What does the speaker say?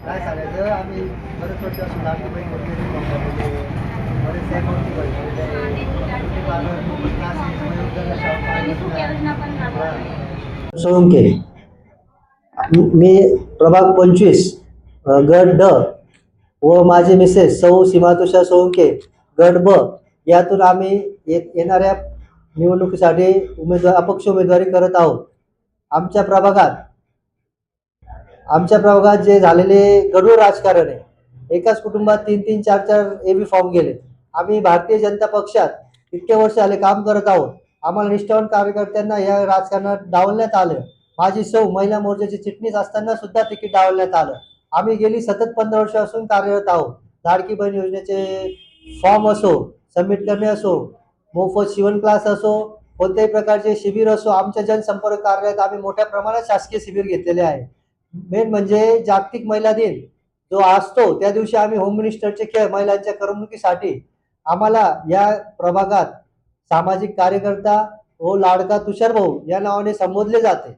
काय सांगायचं आम्ही बरेच वर्षापासून लाडकी बहीण योजनेचे फॉर्म भरलेले बरेचसे गोष्टी भरलेले ब्युटी पार्लर क्लासेस सोळंके मी प्रभाग 25 गट ड व माझे मिसेस सौ सीमा तुषार सोळंके गट ब यातून आम्ही येणाऱ्या निवडणुकीसाठी अपक्ष उमेदवारी करत आहोत. आमच्या प्रभागात जे झालेले गढूळ राजकारण आहे, एकाच कुटुंबात 3-3, 4-4 एबी फॉर्म गेले. आम्ही भारतीय जनता पक्षात इतके वर्ष झाले काम करत आहोत. आम्हाला निष्ठावान कार्यकर्त्यांना या राजकारणात डावलण्यात आलं. माझी सौ महिला मोर्चाची चिटणीस असताना सुद्धा तिकीट डावलण्यात आलं. आम्ही गेली सतत 15 वर्षापासून कार्यरत आहोत. लाडकी बहीण योजनेचे फॉर्म असो, सबमिट करणे असो, मोफत शिवण क्लास असो, कोणत्याही प्रकारचे शिबिर असो, आमच्या जनसंपर्क कार्यालयात आम्ही मोठ्या प्रमाणात शासकीय शिबिर घेतलेले आहे. मेन म्हणजे जागतिक महिला दिन जो असतो त्या दिवशी आम्ही होम मिनिस्टरचे खेळ महिलांच्या करमणुकीसाठी आम्हाला या प्रभागात सामाजिक कार्यकर्ता व लाडका तुषार भाऊ या नावाने संबोधले जाते.